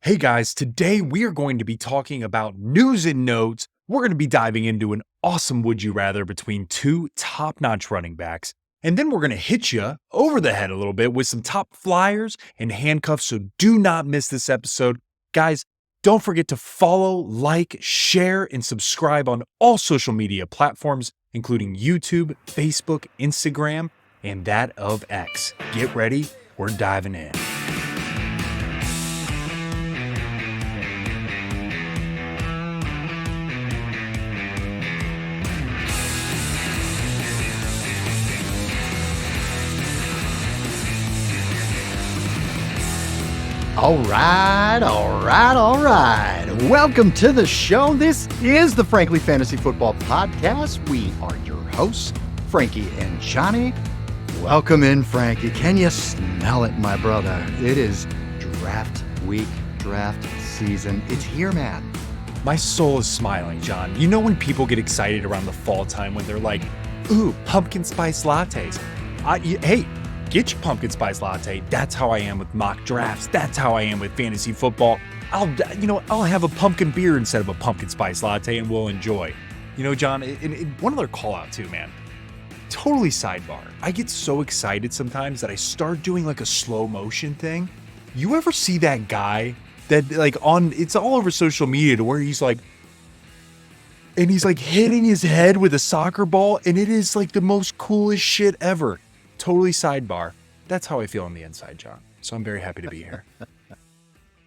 Hey guys, today we are going to be talking about news and notes. We're going to be diving into an awesome would you rather between two top-notch running backs. And then we're going to hit you over the head a little bit with some top flyers and handcuffs. So do not miss this episode. Guys, don't forget to follow, like, share, and subscribe on all social media platforms, including YouTube, Facebook, Instagram, and that of X. Get ready. We're diving in. All right. Welcome to the show. This is the Frankly Fantasy Football Podcast. We are your hosts, Frankie and Johnny. Welcome in, Frankie. Can you smell it, my brother? It is draft week, draft season. It's here, man. My soul is smiling, John. You know when people get excited around the fall time when they're like, ooh, pumpkin spice lattes. Hey, get your pumpkin spice latte. That's how I am with mock drafts. That's how I am with fantasy football. I'll have a pumpkin beer instead of a pumpkin spice latte and we'll enjoy. You know, John, one other call out too, man. Totally sidebar. I get so excited sometimes that I start doing like a slow motion thing. You ever see that guy that it's all over social media to where he's like hitting his head with a soccer ball and it is like the most coolest shit ever. Totally sidebar. That's how I feel on the inside, John. So I'm very happy to be here.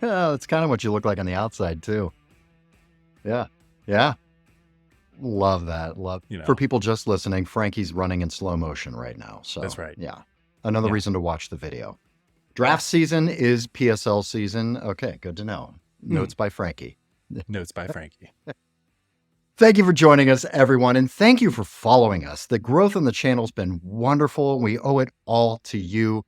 Yeah, that's kind of what you look like on the outside too. Yeah. Love that. For people just listening, Frankie's running in slow motion right now. So that's right. Yeah. Another reason to watch the video. Draft season is PSL season. Okay, good to know. Notes by Frankie. Thank you for joining us, everyone, and thank you for following us. The growth on the channel has been wonderful. We owe it all to you.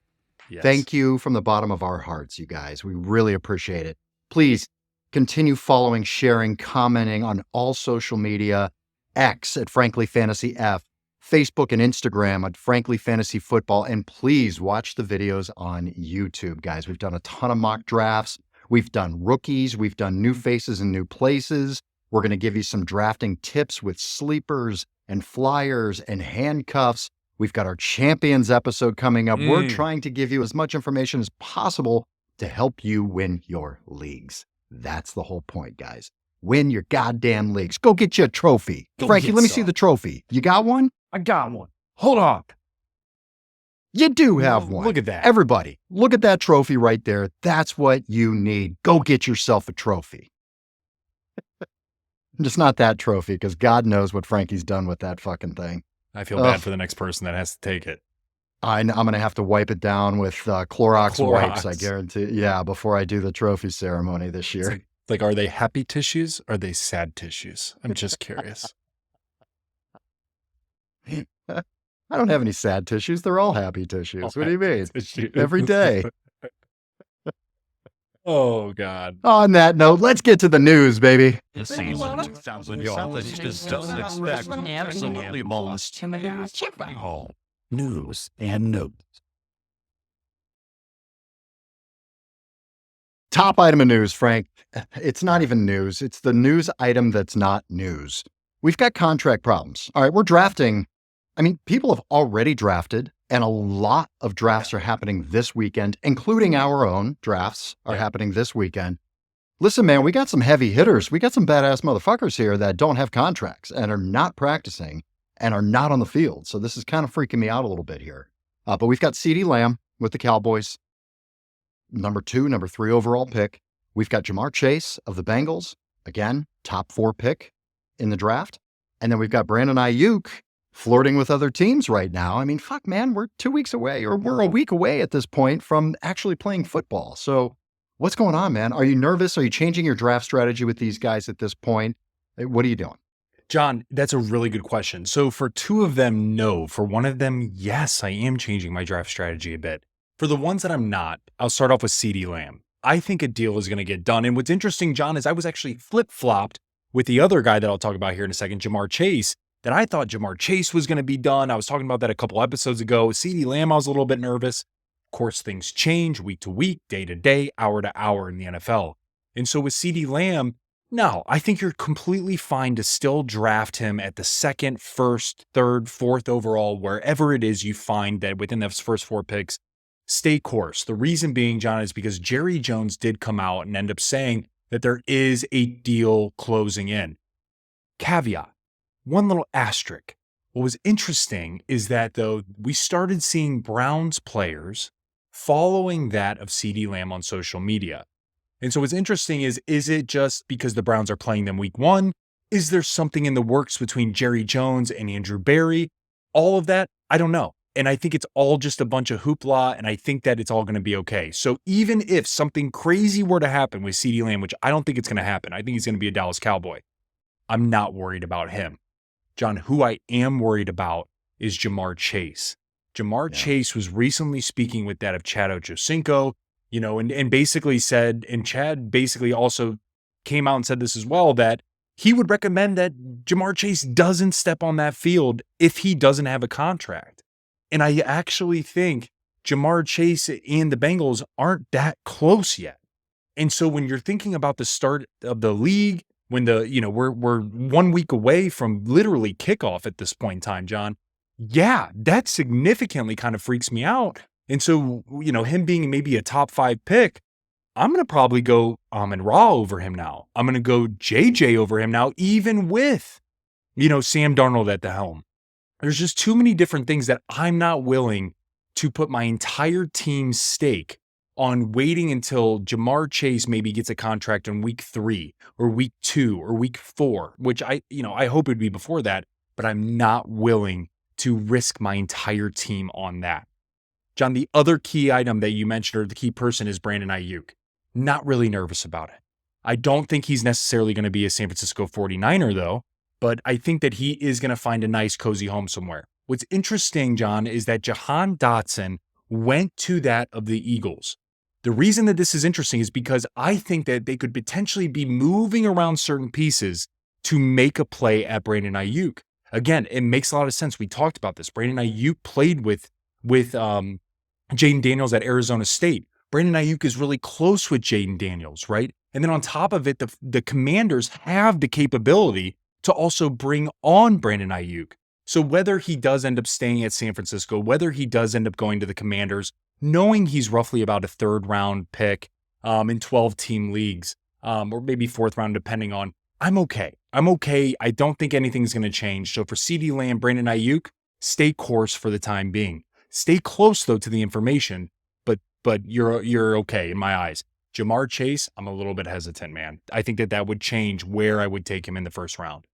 Yes. Thank you from the bottom of our hearts, you guys. We really appreciate it. Please continue following, sharing, commenting on all social media, X at Frankly Fantasy F, Facebook and Instagram at Frankly Fantasy Football, and please watch the videos on YouTube, guys. We've done a ton of mock drafts. We've done rookies. We've done new faces and new places. We're going to give you some drafting tips with sleepers and flyers and handcuffs. We've got our champions episode coming up. We're trying to give you as much information as possible to help you win your leagues. That's the whole point, guys. Win your goddamn leagues. Go get you a trophy. Frankie, let me see the trophy. You got one? I got one. Hold on. You do have one. Look at that. Everybody, look at that trophy right there. That's what you need. Go get yourself a trophy. Just not that trophy, because God knows what Frankie's done with that fucking thing. I feel bad for the next person that has to take it. I'm going to have to wipe it down with Clorox wipes, I guarantee. Yeah, before I do the trophy ceremony this year. Like, are they happy tissues? Or are they sad tissues? I'm just curious. I don't have any sad tissues. They're all happy tissues. What do you mean? Every day. Oh, God. On that note, let's get to the news, baby. This season, absolutely most news and notes. Top item of news, Frank. It's not even news. It's the news item that's not news. We've got contract problems. All right, we're drafting. I mean, people have already drafted, and a lot of drafts are happening this weekend, including our own drafts are happening this weekend. Listen, man, we got some heavy hitters. We got some badass motherfuckers here that don't have contracts and are not practicing and are not on the field. So this is kind of freaking me out a little bit here. But we've got CeeDee Lamb with the Cowboys, number 3 overall pick. We've got Jamar Chase of the Bengals, again, top 4 pick in the draft. And then we've got Brandon Ayuk flirting with other teams right now. I mean, fuck, man, we're 2 weeks away, or we're a week away at this point from actually playing football. So what's going on, man? Are you nervous? Are you changing your draft strategy with these guys at this point? What are you doing? John, that's a really good question. So for 2 of them, no. For 1 of them, yes, I am changing my draft strategy a bit. For the ones that I'm not, I'll start off with CeeDee Lamb. I think a deal is going to get done. And what's interesting, John, is I was actually flip-flopped with the other guy that I'll talk about here in a second, Jamar Chase, that I thought Jamar Chase was going to be done. I was talking about that a couple episodes ago. CeeDee Lamb, I was a little bit nervous. Of course, things change week to week, day to day, hour to hour in the NFL. And so with CeeDee Lamb, no, I think you're completely fine to still draft him at the second, first, third, fourth overall, wherever it is you find that within those first 4 picks, stay course. The reason being, John, is because Jerry Jones did come out and end up saying that there is a deal closing in. Caveat, one little asterisk. What was interesting is that, though, we started seeing Browns players following that of CeeDee Lamb on social media. And so what's interesting is it just because the Browns are playing them week 1? Is there something in the works between Jerry Jones and Andrew Berry? All of that, I don't know. And I think it's all just a bunch of hoopla, and I think that it's all going to be okay. So even if something crazy were to happen with CeeDee Lamb, which I don't think it's going to happen, I think he's going to be a Dallas Cowboy, I'm not worried about him. John, who I am worried about is Jamar Chase. Jamar Chase was recently speaking with that of Chad Ochocinco, and basically said, and Chad basically also came out and said this as well, that he would recommend that Jamar Chase doesn't step on that field if he doesn't have a contract. And I actually think Jamar Chase and the Bengals aren't that close yet. And so when you're thinking about the start of the league, when we're 1 week away from literally kickoff at this point in time, John, yeah, that significantly kind of freaks me out. And so, him being maybe a top 5 pick, I'm going to probably go Amon-Ra over him now. I'm going to go JJ over him now, even with, Sam Darnold at the helm. There's just too many different things that I'm not willing to put my entire team's stake on waiting until Jamar Chase maybe gets a contract in week 3 or week 2 or week 4, which I hope it'd be before that, but I'm not willing to risk my entire team on that. John, the other key item that you mentioned, or the key person, is Brandon Ayuk. Not really nervous about it. I don't think he's necessarily going to be a San Francisco 49er, though, but I think that he is going to find a nice, cozy home somewhere. What's interesting, John, is that Jahan Dotson went to that of the Eagles. The reason that this is interesting is because I think that they could potentially be moving around certain pieces to make a play at Brandon Ayuk. Again, it makes a lot of sense. We talked about this. Brandon Ayuk played with Jaden Daniels at Arizona State. Brandon Ayuk is really close with Jaden Daniels, right? And then on top of it, the Commanders have the capability to also bring on Brandon Ayuk. So whether he does end up staying at San Francisco, whether he does end up going to the Commanders, knowing he's roughly about a 3rd round pick in 12-team leagues, or maybe 4th round, depending on, I'm okay. I don't think anything's going to change. So for CeeDee Lamb, Brandon Ayuk, stay course for the time being. Stay close, though, to the information, but you're okay in my eyes. Jamar Chase, I'm a little bit hesitant, man. I think that would change where I would take him in the 1st round.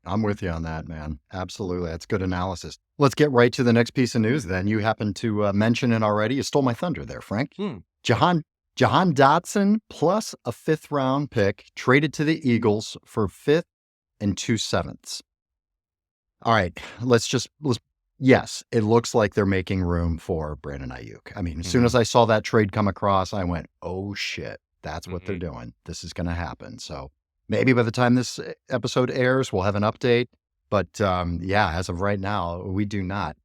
I'm with you on that, man. Absolutely. That's good analysis. Let's get right to the next piece of news then. You happened to mention it already. You stole my thunder there, Frank. Jahan Dotson plus a 5th round pick traded to the Eagles for 5th and 2 7ths. All right, yes, it looks like they're making room for Brandon Ayuk. I mean, as soon as I saw that trade come across, I went, oh shit, that's what they're doing. This is going to happen. So maybe by the time this episode airs, we'll have an update. But as of right now, we do not.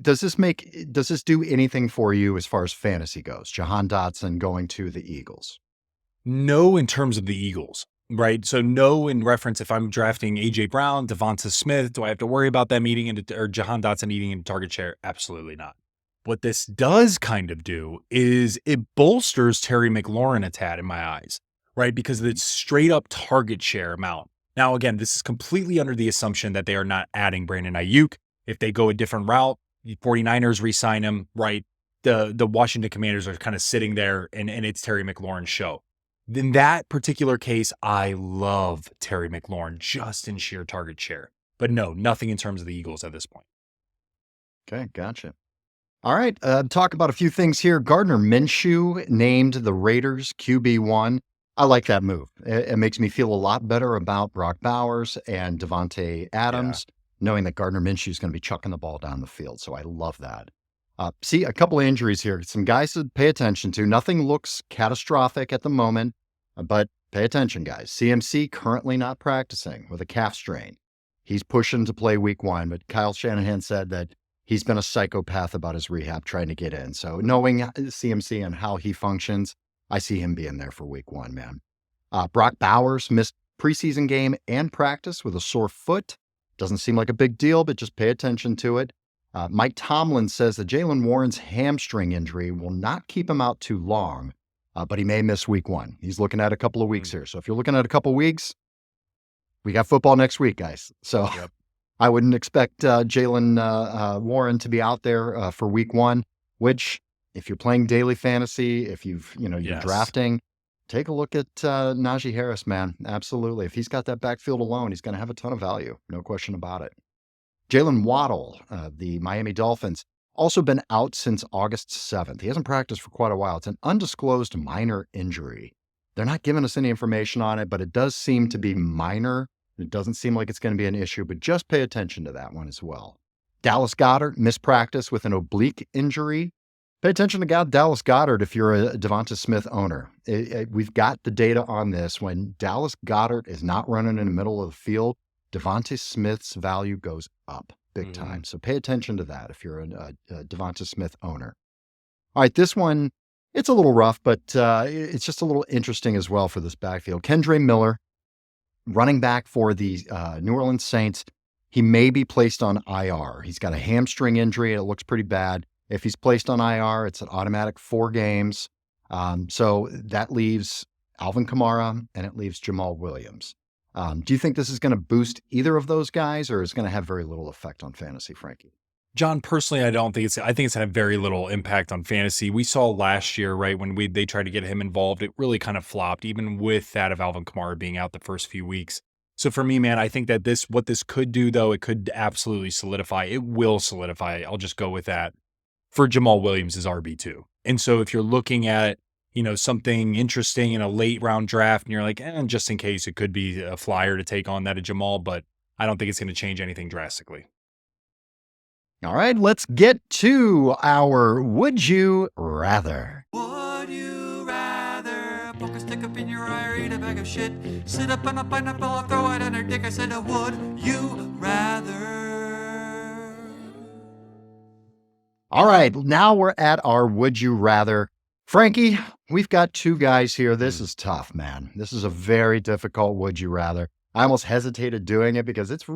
Does this do anything for you as far as fantasy goes? Jahan Dotson going to the Eagles? No, in terms of the Eagles, right? So no, in reference, if I'm drafting A.J. Brown, Devonta Smith, do I have to worry about them or Jahan Dotson eating into target share? Absolutely not. What this does kind of do is it bolsters Terry McLaurin a tad in my eyes, right? Because it's straight up target share amount. Now, again, this is completely under the assumption that they are not adding Brandon Ayuk. If they go a different route, the 49ers re-sign him, right? The Washington Commanders are kind of sitting there and it's Terry McLaurin's show. In that particular case, I love Terry McLaurin just in sheer target share. But no, nothing in terms of the Eagles at this point. Okay, gotcha. All right, talk about a few things here. Gardner Minshew named the Raiders QB1. I like that move. It makes me feel a lot better about Brock Bowers and Devontae Adams, knowing that Gardner Minshew is going to be chucking the ball down the field. So I love that. See, a couple of injuries here. Some guys to pay attention to. Nothing looks catastrophic at the moment, but pay attention, guys. CMC currently not practicing with a calf strain. He's pushing to play week 1, but Kyle Shanahan said that he's been a psychopath about his rehab trying to get in. So knowing CMC and how he functions, I see him being there for week 1, man. Brock Bowers missed preseason game and practice with a sore foot. Doesn't seem like a big deal, but just pay attention to it. Mike Tomlin says that Jalen Warren's hamstring injury will not keep him out too long, but he may miss week 1. He's looking at a couple of weeks here. So if you're looking at a couple of weeks, we got football next week, guys. So I wouldn't expect Jalen Warren to be out there for week 1, which if you're playing daily fantasy, if you're drafting, take a look at Najee Harris, man. Absolutely. If he's got that backfield alone, he's going to have a ton of value. No question about it. Jalen Waddell, the Miami Dolphins, also been out since August 7th. He hasn't practiced for quite a while. It's an undisclosed minor injury. They're not giving us any information on it, but it does seem to be minor. It doesn't seem like it's going to be an issue, but just pay attention to that one as well. Dallas Goedert missed practice with an oblique injury. Pay attention to Dallas Goedert if you're a Devonta Smith owner. We've got the data on this. When Dallas Goedert is not running in the middle of the field, Devonta Smith's value goes up big time. So pay attention to that if you're a Devonta Smith owner. All right, this one, it's a little rough, but it's just a little interesting as well for this backfield. Kendre Miller, running back for the New Orleans Saints, he may be placed on IR. He's got a hamstring injury. It looks pretty bad. If he's placed on IR, it's an automatic 4 games. So that leaves Alvin Kamara and it leaves Jamal Williams. Do you think this is going to boost either of those guys, or is it going to have very little effect on fantasy, Frankie? John, personally, I think it's had very little impact on fantasy. We saw last year, right, when they tried to get him involved, it really kind of flopped, even with that of Alvin Kamara being out the first few weeks. So for me, man, I think that what this could do, though, it could absolutely solidify. It will solidify. I'll just go with that for Jamal Williams as RB2. And so if you're looking at, something interesting in a late round draft and you're like, just in case, it could be a flyer to take on that of Jamal, but I don't think it's going to change anything drastically. All right, let's get to our Would You Rather. Would you rather poke a stick up in your eye or eat a bag of shit? Sit up on a pineapple or throw it on her dick? I said, would you rather? All right, now we're at our Would You Rather. Frankie, we've got 2 guys here. This is tough, man. This is a very difficult Would You Rather. I almost hesitated doing it because it's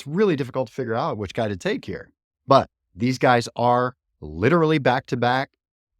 really difficult to figure out which guy to take here. But these guys are literally back-to-back.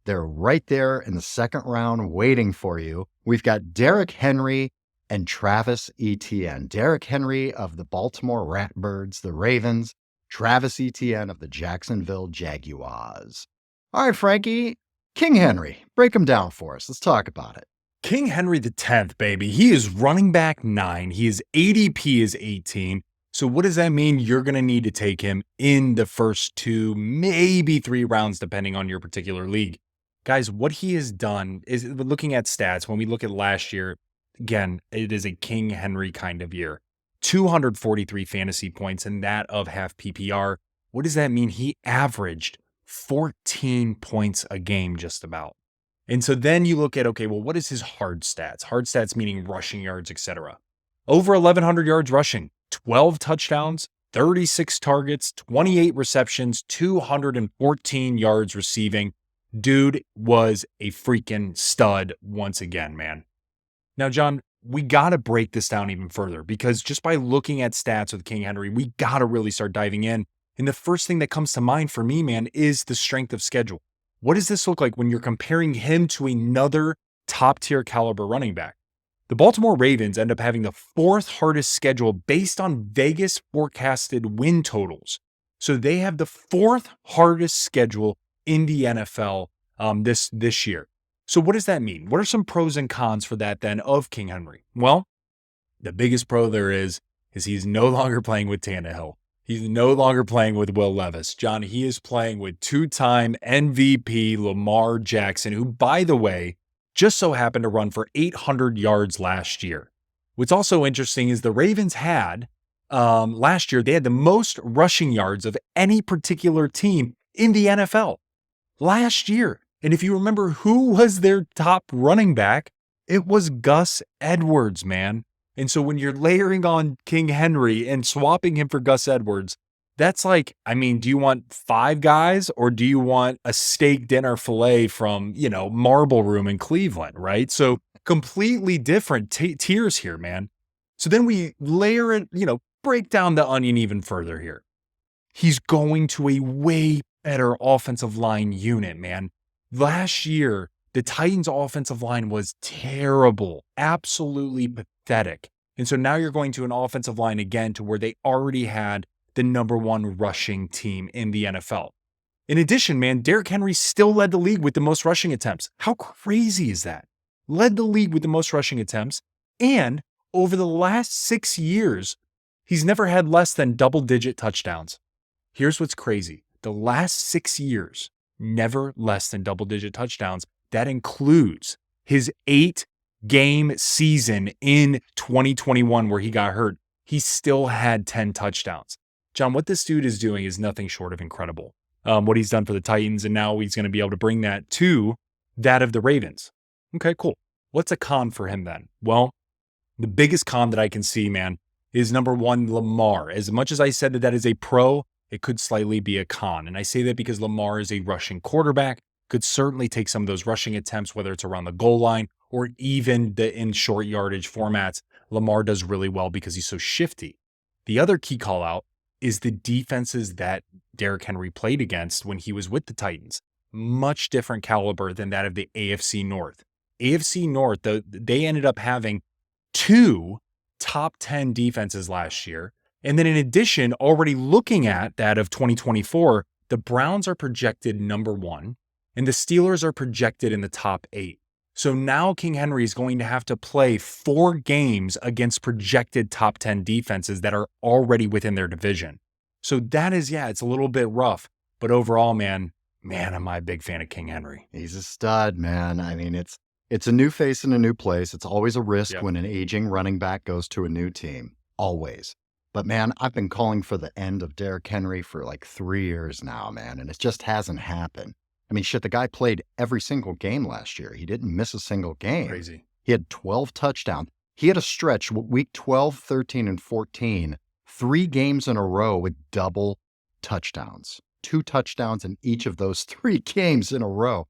They're right there in the second round waiting for you. We've got Derrick Henry and Travis Etienne. Derrick Henry of the Baltimore Ratbirds, the Ravens. Travis Etienne of the Jacksonville Jaguars. All right, Frankie, King Henry, break him down for us. Let's talk about it. King Henry the 10th, baby. He is running back 9. His ADP is 18. So what does that mean? You're going to need to take him in the first 2, maybe 3 rounds, depending on your particular league. Guys, what he has done is, looking at stats, when we look at last year, again, it is a King Henry kind of year. 243 fantasy points and that of half PPR. What does that mean? He averaged 14 points a game just about. And so then you look at, okay, well, what is his hard stats? Hard stats meaning rushing yards, etc. Over 1,100 yards rushing, 12 touchdowns, 36 targets, 28 receptions, 214 yards receiving. Dude was a freaking stud once again, man. Now, John, we got to break this down even further because just by looking at stats with King Henry, we got to really start diving in. And the first thing that comes to mind for me, man, is the strength of schedule. What does this look like when you're comparing him to another top-tier caliber running back? The Baltimore Ravens end up having the 4th hardest schedule based on Vegas forecasted win totals. So they have the 4th hardest schedule in the NFL this year. So what does that mean? What are some pros and cons for that then of King Henry? Well, the biggest pro there is he's no longer playing with Tannehill. He's no longer playing with Will Levis. John, he is playing with 2-time MVP Lamar Jackson, who, by the way, just so happened to run for 800 yards last year. What's also interesting is the Ravens had, last year, they had the most rushing yards of any particular team in the NFL last year. And if you remember who was their top running back, it was Gus Edwards, man. And so when you're layering on King Henry and swapping him for Gus Edwards, That's like, I mean, do you want 5 guys or do you want a steak dinner filet from, Marble Room in Cleveland, right? So completely different tiers here, man. So then we layer it, break down the onion even further here. He's going to a way better offensive line unit, man. Last year, the Titans' offensive line was terrible, absolutely pathetic. And so now you're going to an offensive line again to where they already had the number 1 rushing team in the NFL. In addition, man, Derrick Henry still led the league with the most rushing attempts. How crazy is that? Led the league with the most rushing attempts. And over the last 6 years, he's never had less than double-digit touchdowns. Here's what's crazy. The last 6 years, never less than double-digit touchdowns. That includes his 8-game season in 2021 where he got hurt. He still had 10 touchdowns. John, what this dude is doing is nothing short of incredible. What he's done for the Titans, and now he's going to be able to bring that to that of the Ravens. Okay, cool. What's a con for him then? Well, the biggest con that I can see, man, is number 1, Lamar. As much as I said that is a pro, it could slightly be a con. And I say that because Lamar is a rushing quarterback, could certainly take some of those rushing attempts, whether it's around the goal line or even in short yardage formats. Lamar does really well because he's so shifty. The other key call out is the defenses that Derrick Henry played against when he was with the Titans. Much different caliber than that of the AFC North. AFC North, they ended up having 2 top 10 defenses last year. And then in addition, already looking at that of 2024, the Browns are projected number 1 and the Steelers are projected in the top 8. So now King Henry is going to have to play 4 games against projected top 10 defenses that are already within their division. So that is, it's a little bit rough. But overall, man, am I a big fan of King Henry. He's a stud, man. I mean, it's a new face in a new place. It's always a risk when an aging running back goes to a new team. Always. But man, I've been calling for the end of Derrick Henry for like 3 years now, man, and it just hasn't happened. I mean, shit, the guy played every single game last year. He didn't miss a single game. Crazy. He had 12 touchdowns. He had a stretch, week 12, 13, and 14, 3 games in a row with double touchdowns. 2 touchdowns in each of those 3 games in a row.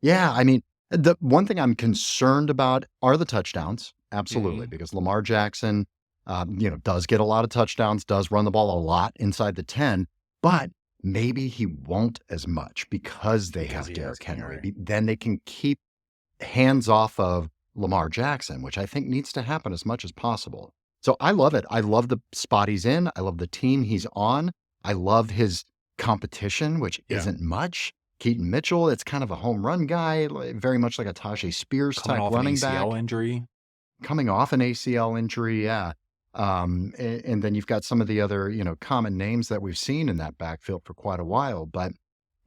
Yeah, I mean, the one thing I'm concerned about are the touchdowns. Absolutely, because Lamar Jackson, does get a lot of touchdowns, does run the ball a lot inside the 10, but maybe he won't as much because they have Derrick Henry. Then they can keep hands off of Lamar Jackson, which I think needs to happen as much as possible. So I love it. I love the spot he's in. I love the team he's on. I love his competition, which isn't much. Keaton Mitchell, it's kind of a home run guy, very much like a Tajay Spears type running back. Coming off an ACL injury, yeah. And then you've got some of the other, common names that we've seen in that backfield for quite a while, but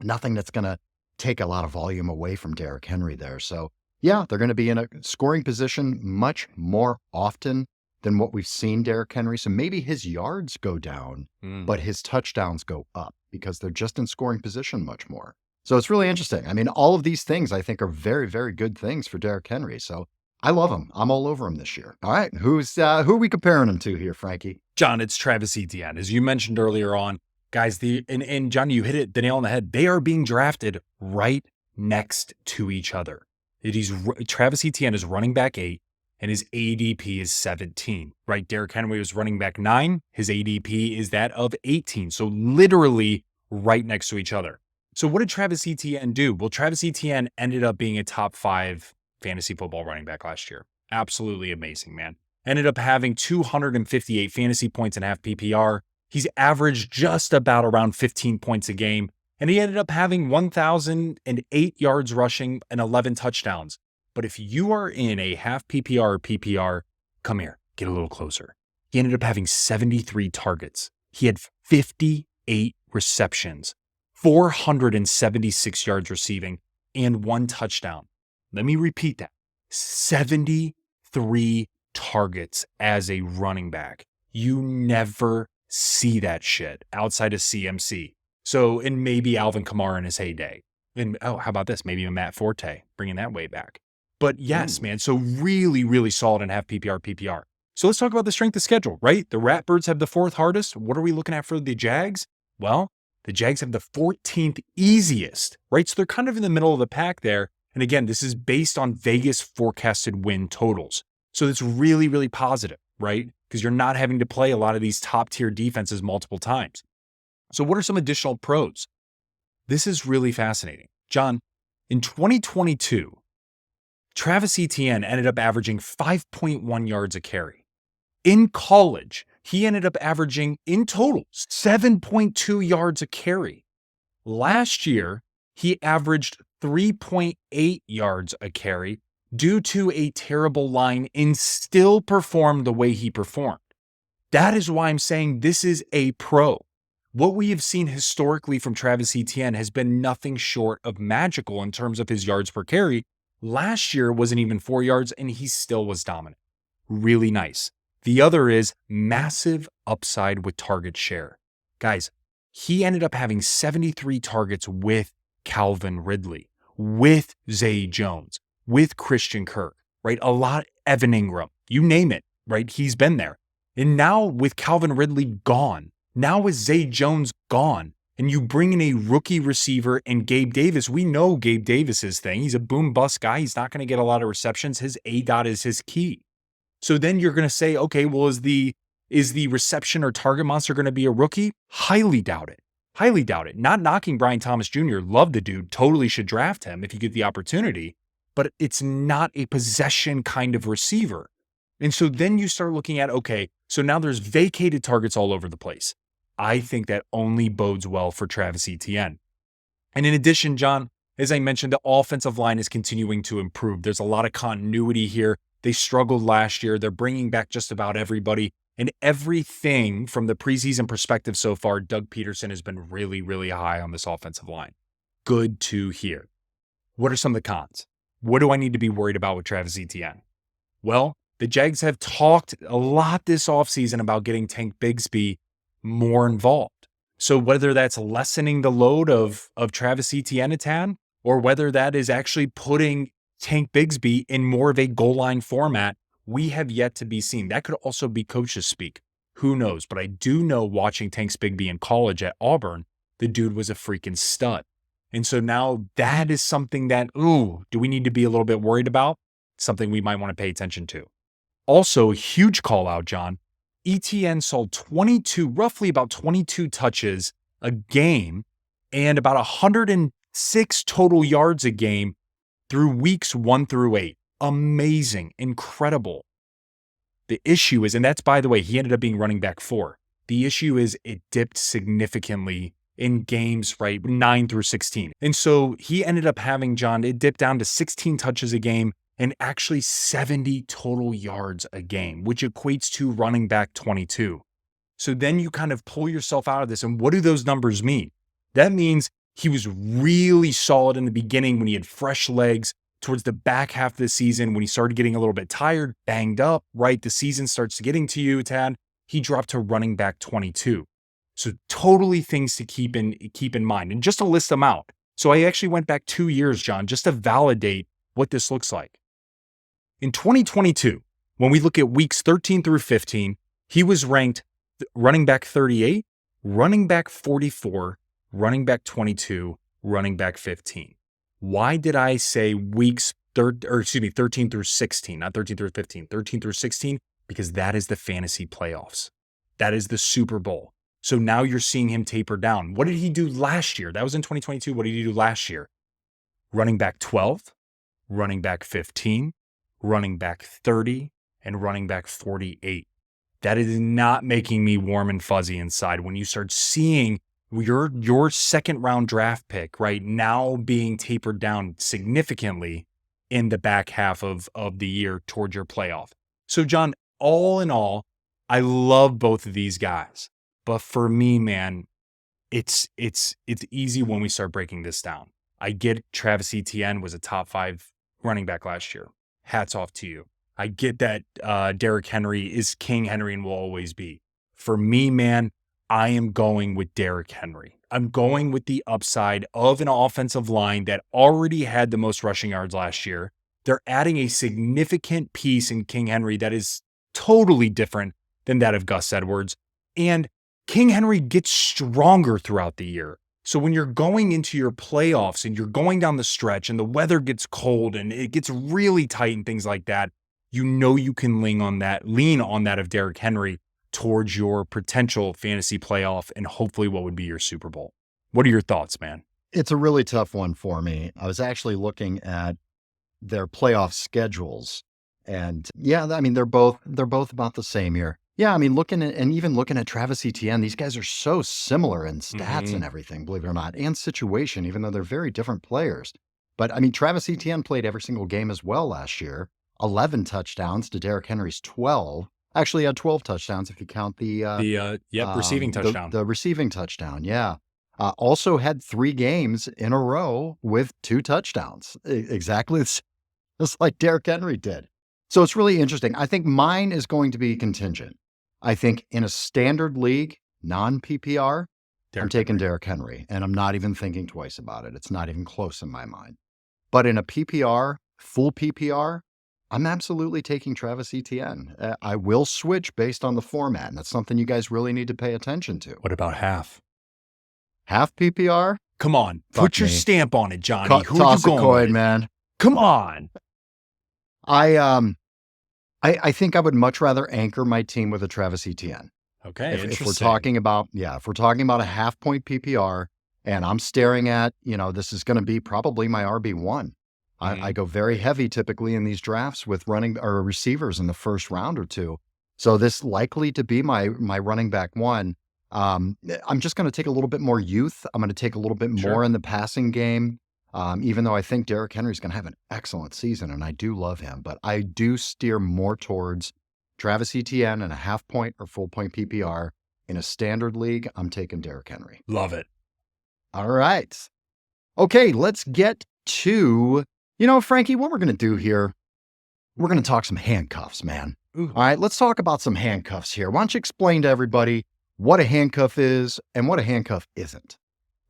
nothing that's going to take a lot of volume away from Derrick Henry there. So yeah, they're going to be in a scoring position much more often than what we've seen Derrick Henry. So maybe his yards go down, but his touchdowns go up because they're just in scoring position much more. So it's really interesting. I mean, all of these things I think are very, very good things for Derrick Henry. So I love him. I'm all over him this year. All right. Who are we comparing him to here, Frankie? John, it's Travis Etienne. As you mentioned earlier on, guys, and Johnny, you hit the nail on the head. They are being drafted right next to each other. Travis Etienne is running back 8, and his ADP is 17, right? Derrick Henry was running back 9. His ADP is that of 18. So literally right next to each other. So what did Travis Etienne do? Well, Travis Etienne ended up being a top 5 fantasy football running back last year. Absolutely amazing, man. Ended up having 258 fantasy points in half PPR. He's averaged just about around 15 points a game. And he ended up having 1,008 yards rushing and 11 touchdowns. But if you are in a half PPR or PPR, come here, get a little closer. He ended up having 73 targets. He had 58 receptions, 476 yards receiving, and 1 touchdown. Let me repeat that. 73 targets as a running back. You never see that shit outside of CMC. So, and maybe Alvin Kamara in his heyday. And how about this? Maybe a Matt Forte, bringing that way back. But yes, man. So really, really solid in half PPR. So let's talk about the strength of schedule, right? The Ratbirds have the 4th hardest. What are we looking at for the Jags? Well, the Jags have the 14th easiest, right? So they're kind of in the middle of the pack there. And again, this is based on Vegas forecasted win totals. So it's really, really positive, right? Because you're not having to play a lot of these top tier defenses multiple times. So what are some additional pros? This is really fascinating. John, in 2022, Travis Etienne ended up averaging 5.1 yards a carry. In college, he ended up averaging, in total, 7.2 yards a carry. Last year, he averaged 3.8 yards a carry due to a terrible line and still performed the way he performed. That is why I'm saying this is a pro. What we have seen historically from Travis Etienne has been nothing short of magical in terms of his yards per carry. Last year wasn't even 4 yards, and he still was dominant. Really nice. The other is massive upside with target share. Guys, he ended up having 73 targets with Calvin Ridley, with Zay Jones, with Christian Kirk, right? A lot, Evan Ingram, you name it, right? He's been there. And now with Calvin Ridley gone, now with Zay Jones gone, and you bring in a rookie receiver and Gabe Davis, we know Gabe Davis's thing. He's a boom bust guy. He's not going to get a lot of receptions. His ADOT is his key. So then you're going to say, okay, well, is the reception or target monster going to be a rookie? Highly doubt it. Highly doubt it. Not knocking Brian Thomas Jr. Love the dude. Totally should draft him if you get the opportunity. But it's not a possession kind of receiver. And so then you start looking at, okay, so now there's vacated targets all over the place. I think that only bodes well for Travis Etienne. And in addition, John, as I mentioned, the offensive line is continuing to improve. There's a lot of continuity here. They struggled last year. They're bringing back just about everybody. And everything from the preseason perspective so far, Doug Peterson has been really, really high on this offensive line. Good to hear. What are some of the cons? What do I need to be worried about with Travis Etienne? Well, the Jags have talked a lot this offseason about getting Tank Bigsby more involved. So whether that's lessening the load of Travis Etienne a tad, or whether that is actually putting Tank Bigsby in more of a goal line format, we have yet to be seen. That could also be coaches speak. Who knows? But I do know, watching Tank Bigsby in college at Auburn, the dude was a freaking stud. And so now that is something that, do we need to be a little bit worried about? Something we might want to pay attention to. Also, a huge call out, John. Etienne saw roughly about 22 touches a game and about 106 total yards a game through weeks 1 through 8. Amazing, incredible. The issue is, and that's, by the way, he ended up being running back 4. The issue is it dipped significantly in games, right, 9 through 16. And so he ended up having, John, it dipped down to 16 touches a game and actually 70 total yards a game, which equates to running back 22. So then you kind of pull yourself out of this. And what do those numbers mean? That means he was really solid in the beginning when he had fresh legs. Towards the back half of the season, when he started getting a little bit tired, banged up, right? The season starts getting to you, Tad. He dropped to running back 22. So totally things to keep in mind. And just to list them out. So I actually went back 2 years, John, just to validate what this looks like. In 2022, when we look at weeks 13 through 15, he was ranked running back 38, running back 44, running back 22, running back 15. Why did I say weeks 13 through 16, not 13 through 15, 13 through 16? Because that is the fantasy playoffs. That is the Super Bowl. So now you're seeing him taper down. What did he do last year? That was in 2022. What did he do last year? Running back 12, running back 15, running back 30, and running back 48. That is not making me warm and fuzzy inside when you start seeing your second round draft pick right now being tapered down significantly in the back half of the year towards your playoff. So John, all in all, I love both of these guys, but for me, man, it's easy when we start breaking this down. I get Travis Etienne was a top 5 running back last year. Hats off to you. I get that Derrick Henry is King Henry and will always be. For me, man, I am going with Derrick Henry. I'm going with the upside of an offensive line that already had the most rushing yards last year. They're adding a significant piece in King Henry that is totally different than that of Gus Edwards. And King Henry gets stronger throughout the year. So when you're going into your playoffs and you're going down the stretch and the weather gets cold and it gets really tight and things like that, you know you can lean on that of Derrick Henry towards your potential fantasy playoff and hopefully what would be your Super Bowl. What are your thoughts, man? It's a really tough one for me. I was actually looking at their playoff schedules, and yeah, I mean they're both about the same here. Yeah, I mean looking at Travis Etienne, these guys are so similar in stats and everything, believe it or not, and situation, even though they're very different players. But I mean, Travis Etienne played every single game as well last year. 11 touchdowns to Derrick Henry's 12. Actually, he had 12 touchdowns if you count the receiving touchdown. The receiving touchdown, yeah. Also had 3 games in a row with 2 touchdowns, exactly just like Derrick Henry did. So it's really interesting. I think mine is going to be contingent. I think in a standard league, non-PPR, I'm taking Derrick Henry, and I'm not even thinking twice about it. It's not even close in my mind. But in a PPR, full PPR, I'm absolutely taking Travis Etienne. I will switch based on the format, and that's something you guys really need to pay attention to. What about half? Half PPR? Come on, put your stamp on it, Johnny. Who are you Toss a going coin, with? man. Come on. I think I would much rather anchor my team with a Travis Etienne. Okay, If interesting. we're talking about, if we're talking about a half point PPR, and I'm staring at, this is going to be probably my RB1. I go very heavy typically in these drafts with running or receivers in the first round or two. So this likely to be my running back one. I'm just going to take a little bit more youth. I'm going to take a little bit more in the passing game. Even though I think Derrick Henry's going to have an excellent season, and I do love him, but I do steer more towards Travis Etienne and a half point or full point PPR. In a standard league, I'm taking Derrick Henry. Love it. All right. Okay, let's get to, Frankie, what we're going to do here, we're going to talk some handcuffs, man. Ooh. All right, let's talk about some handcuffs here. Why don't you explain to everybody what a handcuff is and what a handcuff isn't?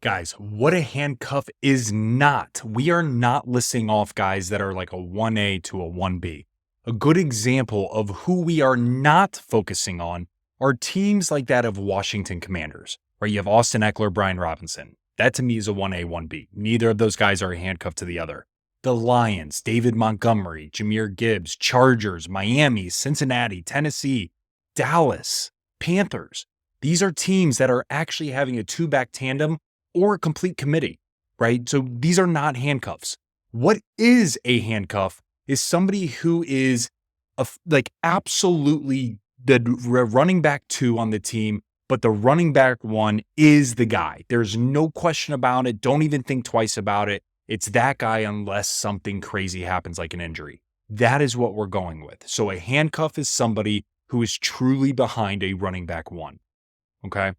Guys, what a handcuff is not. We are not listing off guys that are like a 1A to a 1B. A good example of who we are not focusing on are teams like that of Washington Commanders, where you have Austin Eckler, Brian Robinson. That to me is a 1A, 1B. Neither of those guys are a handcuff to the other. The Lions, David Montgomery, Jahmyr Gibbs, Chargers, Miami, Cincinnati, Tennessee, Dallas, Panthers. These are teams that are actually having a 2-back tandem or a complete committee, right? So these are not handcuffs. What is a handcuff is somebody who is absolutely the running back 2 on the team, but the running back 1 is the guy. There's no question about it. Don't even think twice about it. It's that guy unless something crazy happens like an injury. That is what we're going with. So a handcuff is somebody who is truly behind a running back 1. Okay?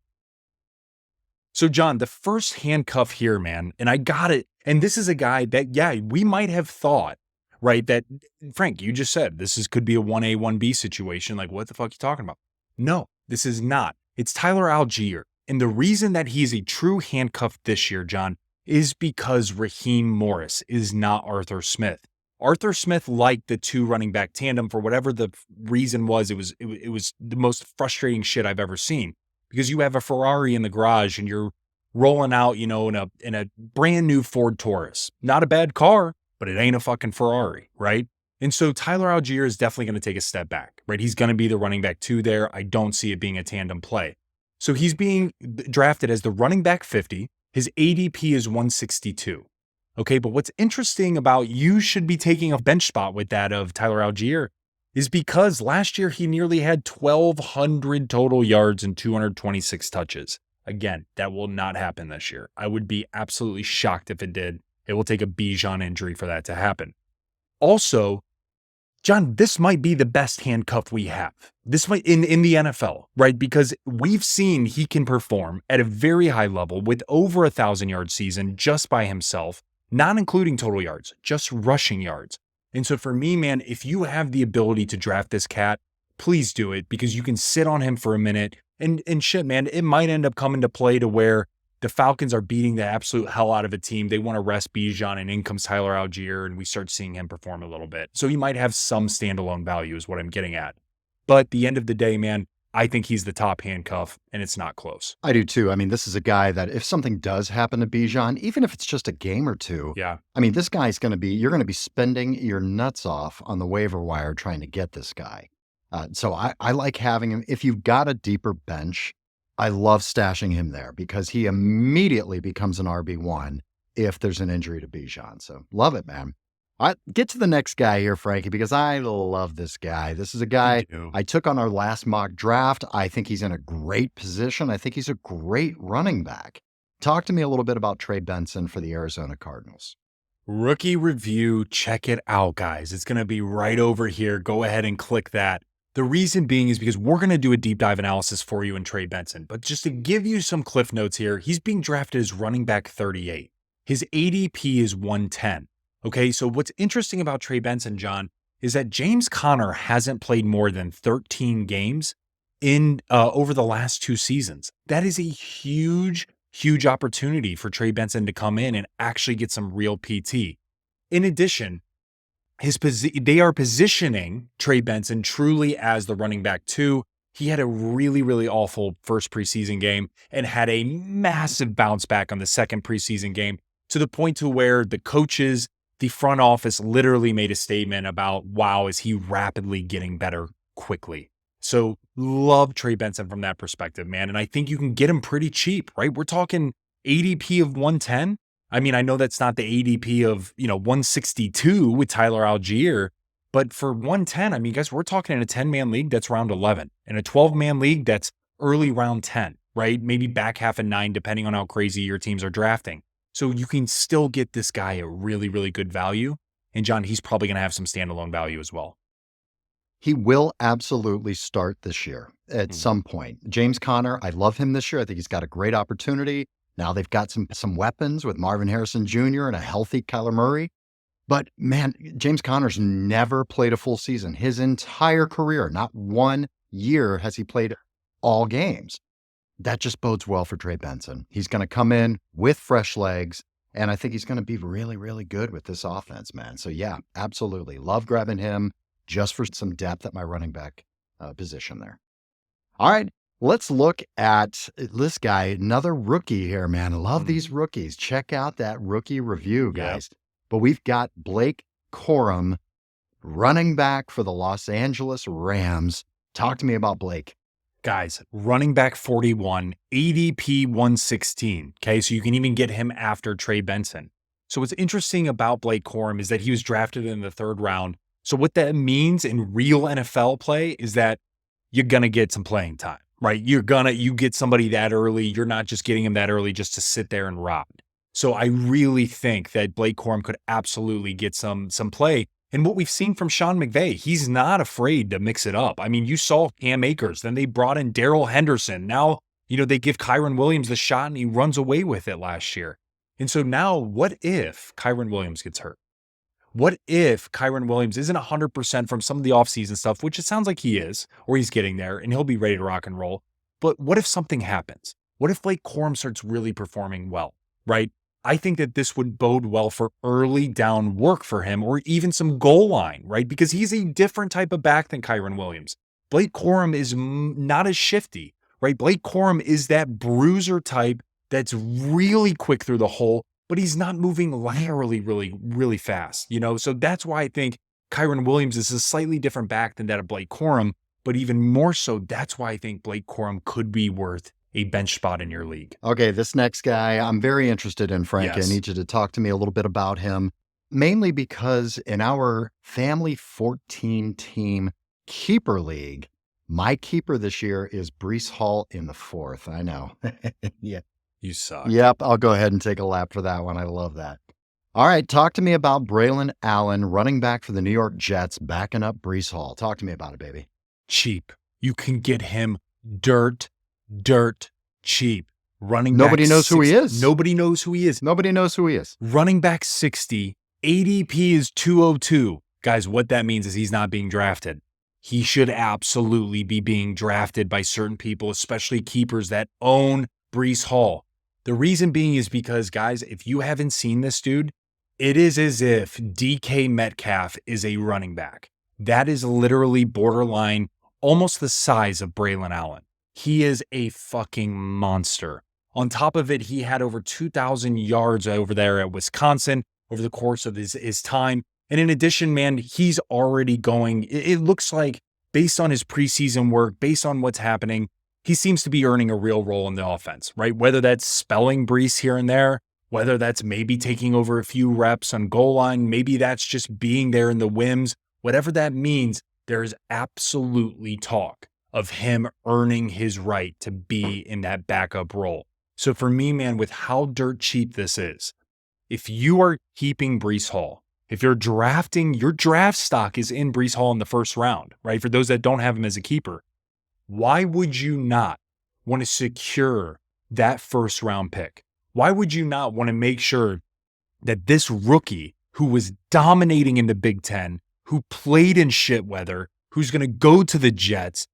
So, John, the first handcuff here, man, and I got it. And this is a guy that, we might have thought, right, that, Frank, you just said this could be a 1A, 1B situation. Like, what the fuck are you talking about? No, this is not. It's Tyler Allgeier. And the reason that he's a true handcuff this year, John, is because Raheem Morris is not Arthur Smith. Arthur Smith liked the 2 running back tandem for whatever the reason was. It was the most frustrating shit I've ever seen. Because you have a Ferrari in the garage and you're rolling out, in a brand new Ford Taurus. Not a bad car, but it ain't a fucking Ferrari, right? And so Tyler Allgeier is definitely going to take a step back, right? He's going to be the running back 2 there. I don't see it being a tandem play. So he's being drafted as the running back 50. His ADP is 162. Okay, but what's interesting about you should be taking a bench spot with that of Tyler Allgeier is because last year he nearly had 1,200 total yards and 226 touches. Again, that will not happen this year. I would be absolutely shocked if it did. It will take a Bijan injury for that to happen. Also, John, this might be the best handcuff we have. This might in the NFL, right? Because we've seen he can perform at a very high level with over 1,000-yard season just by himself, not including total yards, just rushing yards. And so for me, man, if you have the ability to draft this cat, please do it because you can sit on him for a minute and shit, man, it might end up coming to play to where the Falcons are beating the absolute hell out of a team. They want to rest Bijan and in comes Tyler Allgeier and we start seeing him perform a little bit. So he might have some standalone value is what I'm getting at. But at the end of the day, man, I think he's the top handcuff, and it's not close. I do too. I mean, this is a guy that if something does happen to Bijan, even if it's just a game or two, Yeah. I mean, this guy's you're going to be spending your nuts off on the waiver wire trying to get this guy. So I like having him. If you've got a deeper bench, I love stashing him there because he immediately becomes an RB1 if there's an injury to Bijan. So love it, man. All right, get to the next guy here, Frankie, because I love this guy. This is a guy I took on our last mock draft. I think he's in a great position. I think he's a great running back. Talk to me a little bit about Tre Benson for the Arizona Cardinals. Rookie review, check it out, guys. It's going to be right over here. Go ahead and click that. The reason being is because we're going to do a deep dive analysis for you in Tre Benson. But just to give you some cliff notes here, he's being drafted as running back 38. His ADP is 110. Okay, so what's interesting about Tre Benson, John, is that James Conner hasn't played more than 13 games in over the last 2 seasons. That is a huge opportunity for Tre Benson to come in and actually get some real PT. In addition, they are positioning Tre Benson truly as the running back 2. He had a really awful first preseason game and had a massive bounce back on the second preseason game to the point to where the coaches, the front office literally made a statement about, wow, is he rapidly getting better quickly? So love Tre Benson from that perspective, man. And I think you can get him pretty cheap, right? We're talking ADP of 110. I mean, I know that's not the ADP of, 162 with Tyler Allgeier, but for 110, I mean, guys, we're talking in a 10-man league, that's round 11. In a 12-man league, that's early round 10, right? Maybe back half of 9, depending on how crazy your teams are drafting. So you can still get this guy at really good value. And John, he's probably going to have some standalone value as well. He will absolutely start this year at some point. James Conner, I love him this year. I think he's got a great opportunity. Now they've got some weapons with Marvin Harrison Jr. and a healthy Kyler Murray. But man, James Conner's never played a full season. His entire career, not 1 year has he played all games. That just bodes well for Tre Benson. He's going to come in with fresh legs, and I think he's going to be really good with this offense, man. So yeah, absolutely. Love grabbing him just for some depth at my running back position there. All right, let's look at this guy, another rookie here, man. I love these rookies. Check out that rookie review, guys. Yep. But we've got Blake Corum, running back for the Los Angeles Rams. Talk to me about Blake. Guys, running back 41, ADP 116. Okay, so you can even get him after Tre Benson. So what's interesting about Blake Corum is that he was drafted in the 3rd round. So what that means in real NFL play is that you're going to get some playing time, right? You get somebody that early. You're not just getting him that early just to sit there and rot. So I really think that Blake Corum could absolutely get some play. And what we've seen from Sean McVay, he's not afraid to mix it up. I mean, you saw Cam Akers, then they brought in Darrell Henderson. Now, they give Kyren Williams the shot and he runs away with it last year. And so now what if Kyren Williams gets hurt? What if Kyren Williams isn't 100% from some of the offseason stuff, which it sounds like he is, or he's getting there and he'll be ready to rock and roll. But what if something happens? What if Blake Corum starts really performing well, right? I think that this would bode well for early down work for him or even some goal line, right? Because he's a different type of back than Kyren Williams. Blake Corum is not as shifty, right? Blake Corum is that bruiser type that's really quick through the hole, but he's not moving laterally really fast, So that's why I think Kyren Williams is a slightly different back than that of Blake Corum, but even more so, that's why I think Blake Corum could be worth a bench spot in your league. Okay, this next guy I'm very interested in, Frank. Yes. I need you to talk to me a little bit about him, mainly because in our family 14 team keeper league, my keeper this year is Breece Hall in the 4th. I know. Yeah. You suck. Yep, I'll go ahead and take a lap for that one. I love that. All right, talk to me about Braelon Allen, running back for the New York Jets, backing up Breece Hall. Talk to me about it, baby. Cheap. You can get him dirt cheap. Running Nobody back knows who he is. Nobody knows who he is. Nobody knows who he is. Running back 60. ADP is 202. Guys, what that means is he's not being drafted. He should absolutely be being drafted by certain people, especially keepers that own Breece Hall. The reason being is because, guys, if you haven't seen this dude, it is as if DK Metcalf is a running back. That is literally borderline almost the size of Braelon Allen. He is a fucking monster. On top of it, he had over 2,000 yards over there at Wisconsin over the course of his time. And in addition, man, he's already going, it looks like based on his preseason work, based on what's happening, he seems to be earning a real role in the offense, right? Whether that's spelling Brees here and there, whether that's maybe taking over a few reps on goal line, maybe that's just being there in the whims, whatever that means, there is absolutely talk of him earning his right to be in that backup role. So for me, man, with how dirt cheap this is, if you are keeping Brees Hall, if you're drafting, your draft stock is in Brees Hall in the first round, right? For those that don't have him as a keeper, why would you not want to secure that first round pick? Why would you not want to make sure that this rookie who was dominating in the Big Ten, who played in shit weather, who's going to go to the Jets,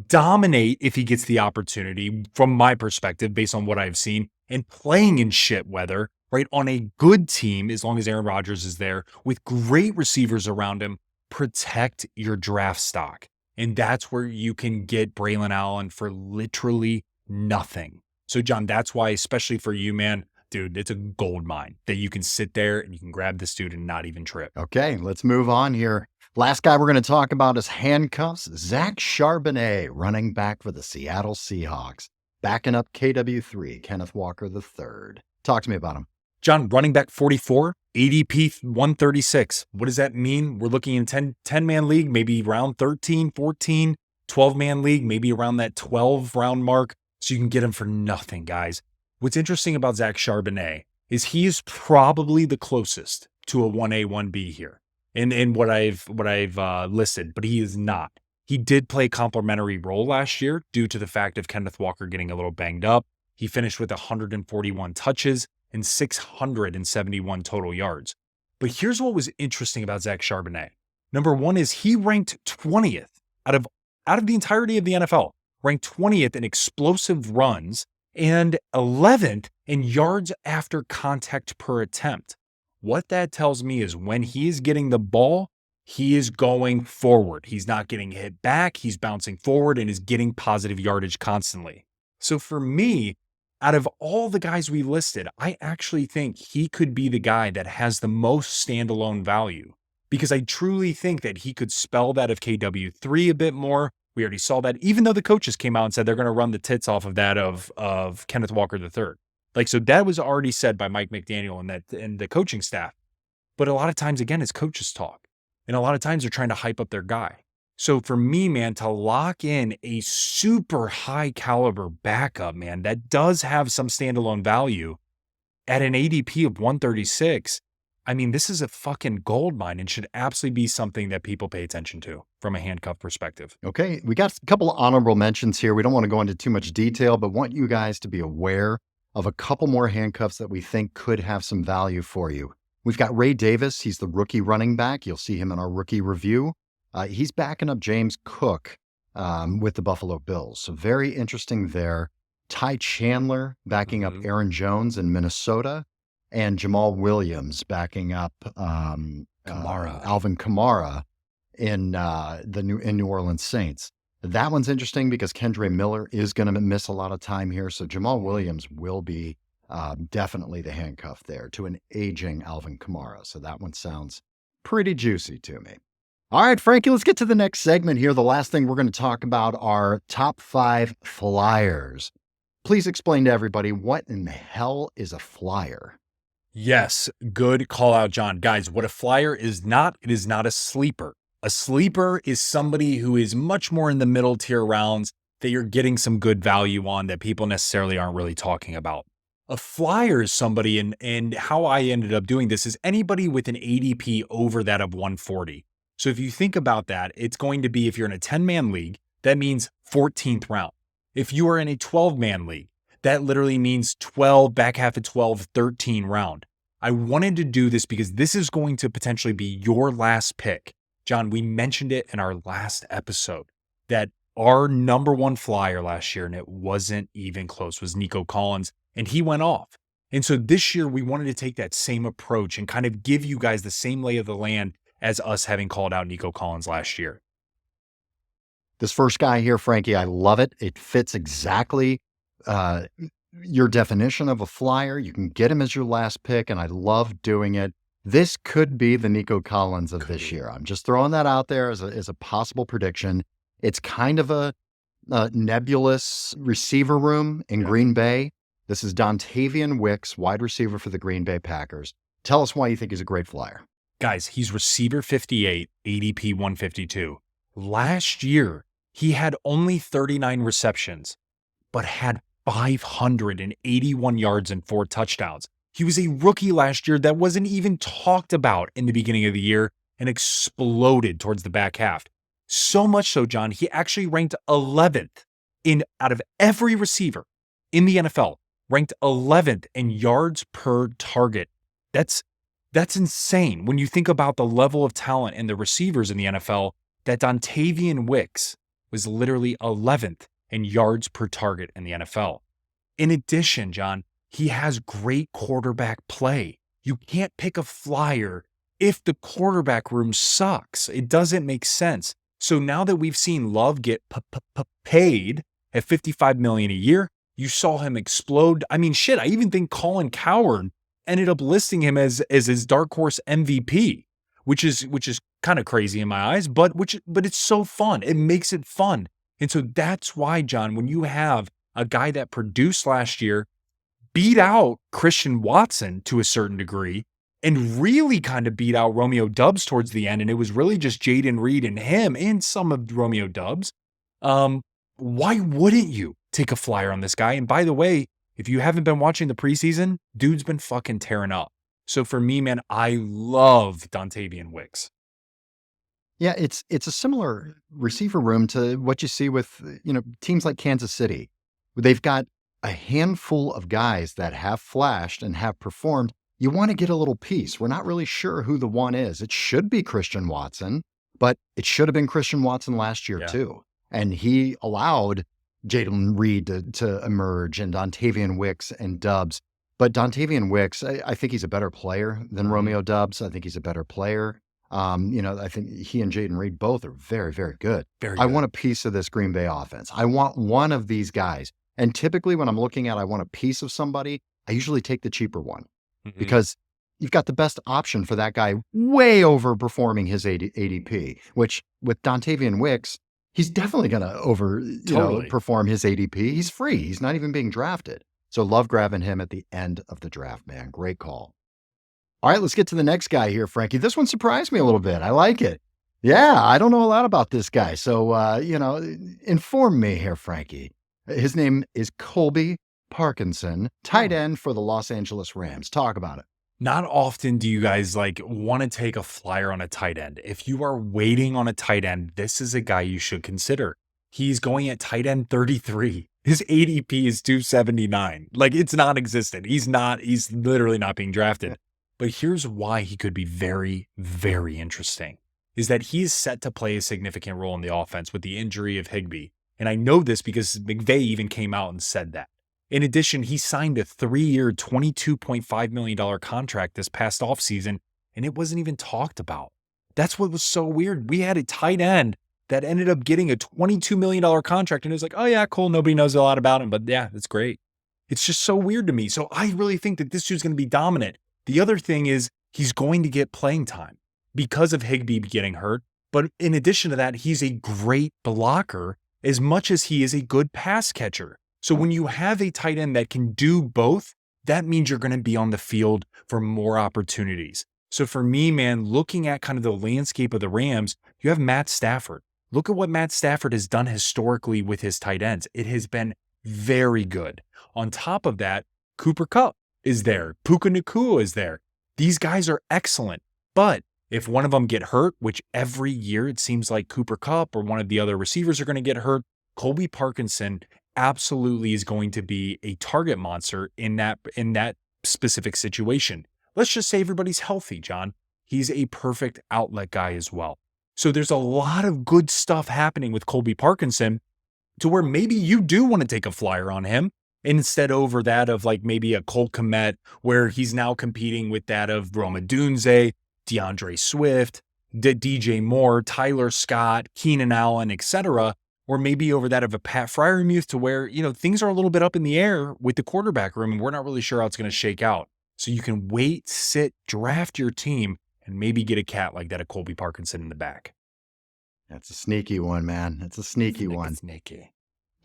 dominate if he gets the opportunity, from my perspective, based on what I've seen, and playing in shit weather, right, on a good team, as long as Aaron Rodgers is there, with great receivers around him, protect your draft stock. And that's where you can get Braelon Allen for literally nothing. So, John, that's why, especially for you, man, dude, it's a gold mine that you can sit there and you can grab this dude and not even trip. Okay, let's move on here. Last guy we're going to talk about is handcuffs. Zach Charbonnet, running back for the Seattle Seahawks, backing up KW3, Kenneth Walker III. Talk to me about him. John, running back 44, ADP 136. What does that mean? We're looking in 10-man league, maybe around 13, 14, 12-man league, maybe around that 12-round mark. So you can get him for nothing, guys. What's interesting about Zach Charbonnet is he is probably the closest to a 1A, 1B here in what I've listed, but he is not. He did play a complimentary role last year due to the fact of Kenneth Walker getting a little banged up. He finished with 141 touches and 671 total yards. But here's what was interesting about Zach Charbonnet. Number one is he ranked 20th out of the entirety of the NFL, ranked 20th in explosive runs and 11th in yards after contact per attempt. What that tells me is when he is getting the ball, he is going forward. He's not getting hit back. He's bouncing forward and is getting positive yardage constantly. So for me, out of all the guys we listed, I actually think he could be the guy that has the most standalone value because I truly think that he could spell that of KW3 a bit more. We already saw that, even though the coaches came out and said they're going to run the tits off of that of Kenneth Walker III. Like, so that was already said by Mike McDaniel and the coaching staff. But a lot of times, again, it's coaches talk. And a lot of times they're trying to hype up their guy. So for me, man, to lock in a super high caliber backup, man, that does have some standalone value at an ADP of 136, I mean, this is a fucking gold mine and should absolutely be something that people pay attention to from a handcuff perspective. Okay, we got a couple of honorable mentions here. We don't want to go into too much detail, but want you guys to be aware of a couple more handcuffs that we think could have some value for you. We've got Ray Davis. He's the rookie running back. You'll see him in our rookie review. He's backing up James Cook with the Buffalo Bills. So very interesting there. Ty Chandler backing up Aaron Jones in Minnesota. And Jamal Williams backing up Alvin Kamara in New Orleans Saints. That one's interesting because Kendre Miller is going to miss a lot of time here. So Jamal Williams will be definitely the handcuff there to an aging Alvin Kamara. So that one sounds pretty juicy to me. All right, Frankie, let's get to the next segment here. The last thing we're going to talk about are top 5 flyers. Please explain to everybody what in the hell is a flyer? Yes, good call out, John. Guys, what a flyer is not, it is not a sleeper. A sleeper is somebody who is much more in the middle tier rounds that you're getting some good value on that people necessarily aren't really talking about. A flyer is somebody, and how I ended up doing this is anybody with an ADP over that of 140. So if you think about that, it's going to be, if you're in a 10-man league, that means 14th round. If you are in a 12-man league, that literally means 12, back half of 12, 13 round. I wanted to do this because this is going to potentially be your last pick. John, we mentioned it in our last episode that our number one flyer last year, and it wasn't even close, was Nico Collins, and he went off. And so this year we wanted to take that same approach and kind of give you guys the same lay of the land as us having called out Nico Collins last year. This first guy here, Frankie, I love it. It fits exactly your definition of a flyer. You can get him as your last pick, and I love doing it. This could be the Nico Collins of this year. I'm just throwing that out there as a possible prediction. It's kind of a nebulous receiver room in Green Bay. This is Dontayvion Wicks, wide receiver for the Green Bay Packers. Tell us why you think he's a great flyer. Guys, he's receiver 58, ADP 152. Last year, he had only 39 receptions, but had 581 yards and 4 touchdowns. He was a rookie last year that wasn't even talked about in the beginning of the year and exploded towards the back half. So much so, John, he actually ranked 11th out of every receiver in the NFL, ranked 11th in yards per target. That's insane when you think about the level of talent and the receivers in the NFL, that Dontayvion Wicks was literally 11th in yards per target in the NFL. In addition, John, he has great quarterback play. You can't pick a flyer if the quarterback room sucks. It doesn't make sense. So now that we've seen Love get paid at $55 million a year, you saw him explode. I mean, shit, I even think Colin Cowherd ended up listing him as his dark horse MVP, which is kind of crazy in my eyes, but it's so fun. It makes it fun. And so that's why, John, when you have a guy that produced last year, beat out Christian Watson to a certain degree, and really kind of beat out Romeo Doubs towards the end, and it was really just Jaden Reed and him and some of Romeo Doubs, why wouldn't you take a flyer on this guy? And by the way, if you haven't been watching the preseason, dude's been fucking tearing up. So for me, man, I love Dontayvion Wicks. Yeah, it's a similar receiver room to what you see with, teams like Kansas City. They've got a handful of guys that have flashed and have performed. You want to get a little piece. We're not really sure who the one is. It should be Christian Watson, but it should have been Christian Watson last year too. And he allowed Jalen Reed to emerge, and Dontayvion Wicks and Doubs. But Dontayvion Wicks, I think he's a better player than Romeo Doubs. I think he's a better player. I think he and Jaden Reed both are very, very good. I want a piece of this Green Bay offense. I want one of these guys. And typically when I'm looking at, I want a piece of somebody, I usually take the cheaper one because you've got the best option for that guy way overperforming his ADP, which with Dontayvion Wicks, he's definitely going to perform his ADP. He's free. He's not even being drafted. So love grabbing him at the end of the draft, man. Great call. All right, let's get to the next guy here, Frankie. This one surprised me a little bit. I like it. Yeah, I don't know a lot about this guy. So, inform me here, Frankie. His name is Colby Parkinson, tight end for the Los Angeles Rams. Talk about it. Not often do you guys want to take a flyer on a tight end. If you are waiting on a tight end, this is a guy you should consider. He's going at tight end 33. His ADP is 279. It's non-existent. He's literally not being drafted. But here's why he could be very, very interesting, is that he is set to play a significant role in the offense with the injury of Higbee. And I know this because McVay even came out and said that. In addition, he signed a 3-year, $22.5 million contract this past offseason, and it wasn't even talked about. That's what was so weird. We had a tight end that ended up getting a $22 million contract, and it was like, oh yeah, cool, nobody knows a lot about him, but yeah, that's great. It's just so weird to me. So I really think that this dude's going to be dominant. The other thing is he's going to get playing time because of Higbee getting hurt. But in addition to that, he's a great blocker as much as he is a good pass catcher. So when you have a tight end that can do both, that means you're going to be on the field for more opportunities. So for me, man, looking at kind of the landscape of the Rams, you have Matt Stafford. Look at what Matt Stafford has done historically with his tight ends. It has been very good. On top of that, Cooper Kupp is there. Puka Nacua is there. These guys are excellent. But if one of them get hurt, which every year it seems like Cooper Kupp or one of the other receivers are going to get hurt, Colby Parkinson absolutely is going to be a target monster in that specific situation. Let's just say everybody's healthy, John. He's a perfect outlet guy as well. So there's a lot of good stuff happening with Colby Parkinson to where maybe you do want to take a flyer on him instead over that of maybe a Cole Kmet, where he's now competing with that of Roma Dunze, DeAndre Swift, DJ Moore, Tyler Scott, Keenan Allen, etc. or maybe over that of a Pat Fryermuth, to where, things are a little bit up in the air with the quarterback room and we're not really sure how it's going to shake out. So you can wait, sit, draft your team, and maybe get a cat like that, a Colby Parkinson in the back. That's a sneaky one, man. That's a sneaky one. Sneaky.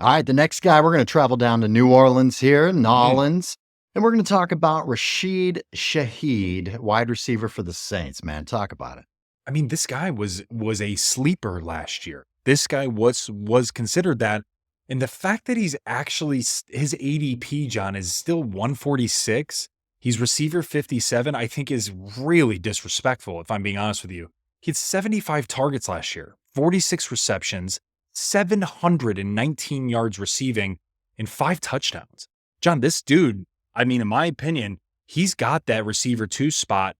All right, the next guy, we're going to travel down to New Orleans here, Nolans, and we're going to talk about Rashid Shaheed, wide receiver for the Saints, man. Talk about it. I mean, this guy was a sleeper last year. This guy was considered that. And the fact that he's actually, his ADP, John, is still 146. He's receiver 57, I think is really disrespectful, if I'm being honest with you. He had 75 targets last year, 46 receptions, 719 yards receiving, and 5 touchdowns. John, this dude, I mean, in my opinion, he's got that receiver 2 spot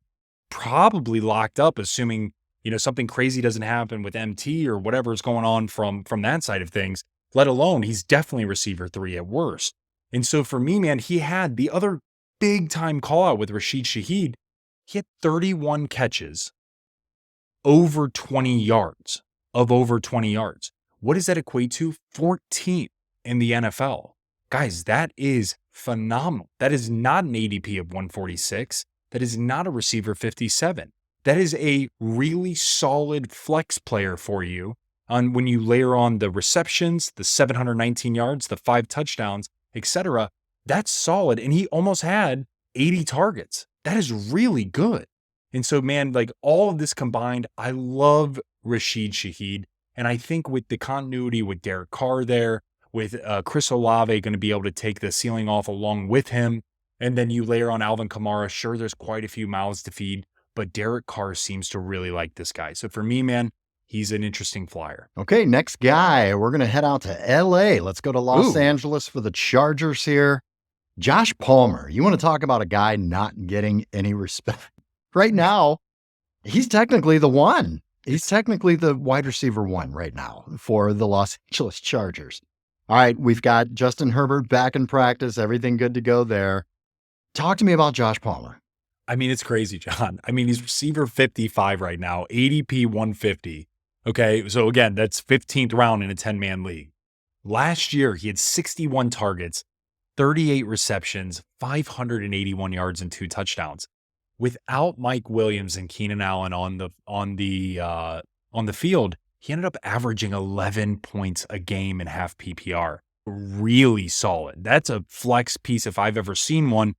probably locked up, assuming, something crazy doesn't happen with MT or whatever is going on from that side of things, let alone he's definitely receiver 3 at worst. And so for me, man, he had the other big time call out with Rashid Shaheed. He had 31 catches, over 20 yards. What does that equate to? 14th in the NFL. Guys, that is phenomenal. That is not an ADP of 146. That is not a receiver 57. That is a really solid flex player for you. And when you layer on the receptions, the 719 yards, the 5 touchdowns, etc., that's solid. And he almost had 80 targets. That is really good. And so, man, like all of this combined, I love Rashid Shaheed. And I think with the continuity with Derek Carr there, with Chris Olave going to be able to take the ceiling off along with him, and then you layer on Alvin Kamara, sure, there's quite a few mouths to feed, but Derek Carr seems to really like this guy. So for me, man, he's an interesting flyer. Okay, next guy, we're going to head out to L.A. Let's go to Los Angeles for the Chargers here. Josh Palmer, you want to talk about a guy not getting any respect? Right now, he's technically the one. He's technically the wide receiver 1 right now for the Los Angeles Chargers. All right, we've got Justin Herbert back in practice. Everything good to go there. Talk to me about Josh Palmer. I mean, it's crazy, John. I mean, he's receiver 55 right now, ADP 150. Okay, so again, that's 15th round in a 10-man league. Last year, he had 61 targets, 38 receptions, 581 yards, and 2 touchdowns. Without Mike Williams and Keenan Allen on the field, he ended up averaging 11 points a game in half PPR. Really solid. That's a flex piece if I've ever seen one.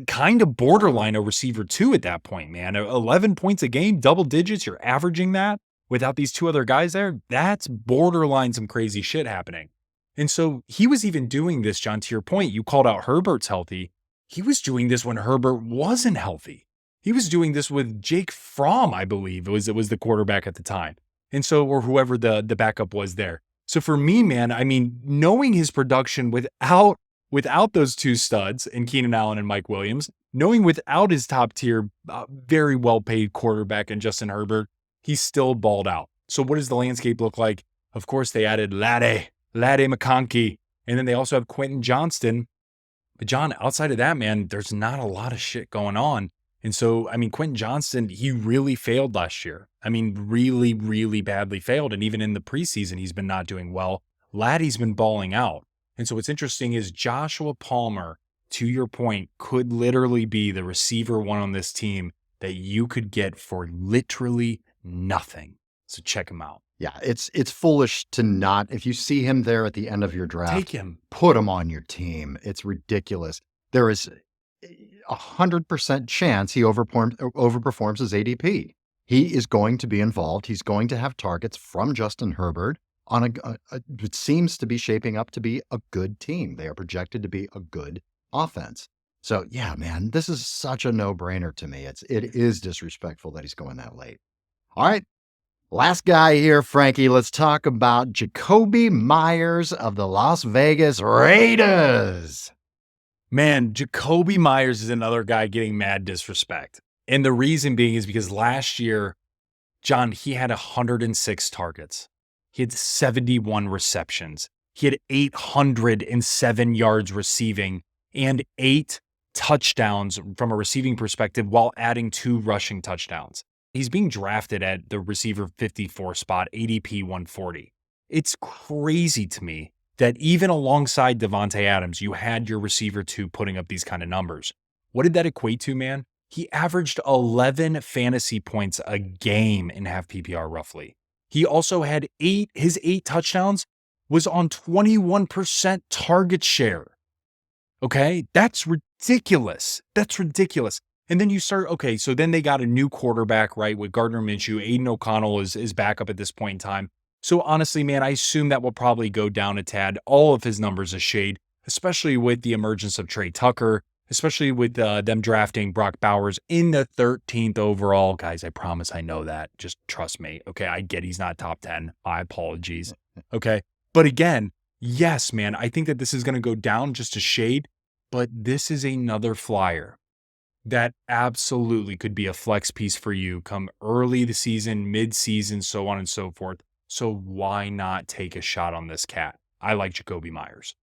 Kind of borderline a receiver 2 at that point, man. 11 points a game, double digits. You're averaging that without these 2 other guys there. That's borderline some crazy shit happening. And so he was even doing this, John, to your point. You called out Herbert's healthy. He was doing this when Herbert wasn't healthy. He was doing this with Jake Fromm, I believe it was the quarterback at the time. And so, or whoever the backup was there. So for me, man, I mean, knowing his production without those 2 studs in Keenan Allen and Mike Williams, knowing without his top tier, very well paid quarterback in Justin Herbert, he's still balled out. So what does the landscape look like? Of course, they added Lade McConkey, and then they also have Quentin Johnston. But John, outside of that, man, there's not a lot of shit going on. And so, I mean, Quentin Johnston, he really failed last year. I mean, really, really badly failed. And even in the preseason, he's been not doing well. Laddie's been balling out. And so what's interesting is Joshua Palmer, to your point, could literally be the receiver 1 on this team that you could get for literally nothing. So check him out. Yeah, it's foolish to not, if you see him there at the end of your draft, take him, put him on your team. It's ridiculous. There is 100% chance he overperforms his ADP. He is going to be involved. He's going to have targets from Justin Herbert on it seems to be shaping up to be a good team. They are projected to be a good offense. So yeah, man, this is such a no-brainer to me. It is disrespectful that he's going that late. All right. Last guy here, Frankie. Let's talk about Jakobi Meyers of the Las Vegas Raiders. Man, Jakobi Meyers is another guy getting mad disrespect. And the reason being is because last year, John, he had 106 targets. He had 71 receptions. He had 807 yards receiving and 8 touchdowns from a receiving perspective while adding 2 rushing touchdowns. He's being drafted at the receiver 54 spot, ADP 140. It's crazy to me that even alongside Devontae Adams, you had your receiver 2 putting up these kind of numbers. What did that equate to, man? He averaged 11 fantasy points a game in half PPR roughly. He also had his 8 touchdowns was on 21% target share. Okay, that's ridiculous. That's ridiculous. And then you start, okay, so then they got a new quarterback, right, with Gardner Minshew. Aiden O'Connell is back up at this point in time. So honestly, man, I assume that will probably go down a tad. All of his numbers a shade, especially with the emergence of Trey Tucker, especially with them drafting Brock Bowers in the 13th overall. Guys, I promise I know that. Just trust me. Okay, I get he's not top 10. My apologies. Okay, but again, yes, man, I think that this is going to go down just a shade, but this is another flyer that absolutely could be a flex piece for you come early the season, mid-season, so on and so forth. So why not take a shot on this cat? I like Jakobi Meyers.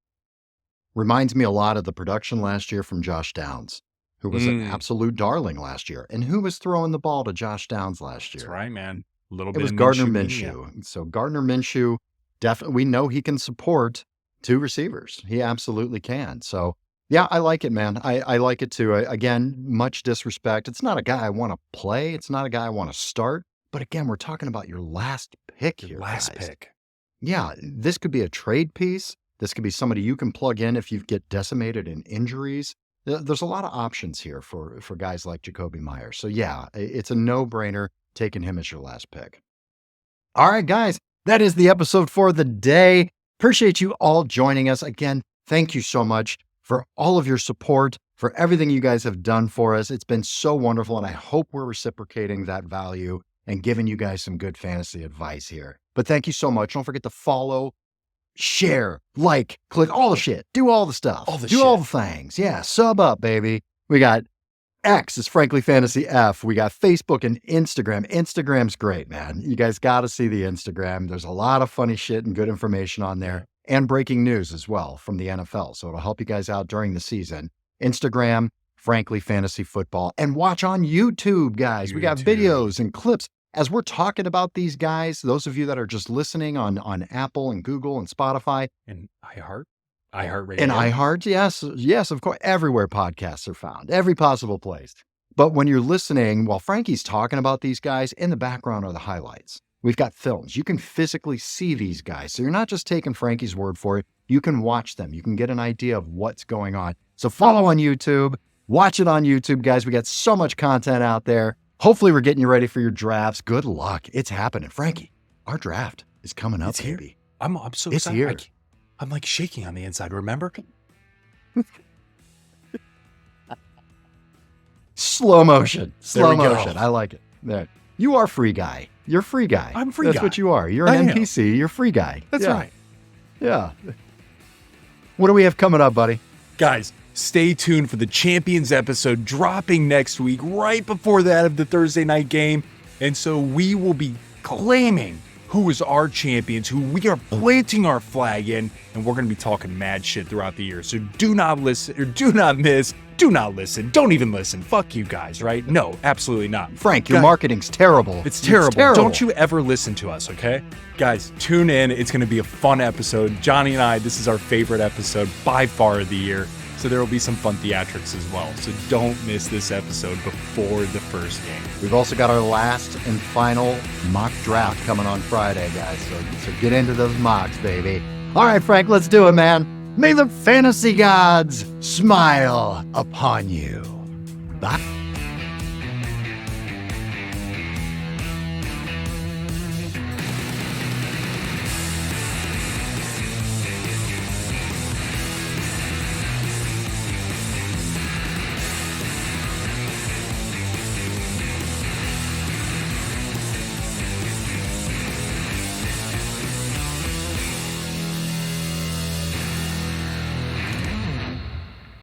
Reminds me a lot of the production last year from Josh Downs, who was an absolute darling last year. And who was throwing the ball to Josh Downs last year? That's right, man. A little It bit was of Gardner Minshew. Minshew. So Gardner Minshew, definitely, we know he can support 2 receivers. He absolutely can. So yeah, I like it, man. I like it too. Again, much disrespect. It's not a guy I want to play. It's not a guy I want to start. But again, we're talking about your last pick here. Last guys. pick. Yeah, this could be a trade piece. This could be somebody you can plug in if you get decimated in injuries. There's a lot of options here for guys like Jakobi Meyers. So yeah, it's a no-brainer taking him as your last pick. All right, guys, that is the episode for the day. Appreciate you all joining us. Again, thank you so much for all of your support, for everything you guys have done for us. It's been so wonderful, and I hope we're reciprocating that value and giving you guys some good fantasy advice here. But thank you so much. Don't forget to follow, share, like, click all the shit. Do all the stuff. Do all the things. Yeah, sub up, baby. We got X is Frankly Fantasy F. We got Facebook and Instagram. Instagram's great, man. You guys got to see the Instagram. There's a lot of funny shit and good information on there, and breaking news as well from the NFL. So it'll help you guys out during the season. Instagram, Frankly Fantasy Football, and watch on YouTube, guys. We got videos and clips as we're talking about these guys. Those of you that are just listening on Apple and Google and Spotify And iHeartRadio. and iHeart, yes, of course, everywhere podcasts are found, every possible place. But when you're listening, while Frankie's talking about these guys, in the background are the highlights. We've got films. You can physically see these guys. So you're not just taking Frankie's word for it. You can watch them. You can get an idea of what's going on. So follow on YouTube. Watch it on YouTube, guys. We got so much content out there. Hopefully we're getting you ready for your drafts. Good luck. It's happening. Frankie, our draft is coming up, It's here. baby. I'm so It's excited. here. I'm like shaking on the inside, remember? Slow motion. Slow we go. motion. I like it. There. You are free guy. You're free guy. I'm free That's guy. what you are. You're I an am. NPC. You're free guy. That's Yeah. right. Yeah. What do we have coming up, buddy? Guys, stay tuned for the Champions episode dropping next week, right before that of the Thursday night game. And so we will be claiming who is our champions, who we are planting our flag in, and we're going to be talking mad shit throughout the year. So do not listen, or do not miss, do not listen, don't even listen. Fuck you guys, right? No, absolutely not. Frank, your Guys, marketing's terrible. It's terrible. Don't you ever listen to us, okay? Guys, tune in. It's going to be a fun episode. Johnny and I, this is our favorite episode by far of the year. So there will be some fun theatrics as well. So don't miss this episode before the first game. We've also got our last and final mock draft coming on Friday, guys. So get into those mocks, baby. All right, Frank, let's do it, man. May the fantasy gods smile upon you. Bye.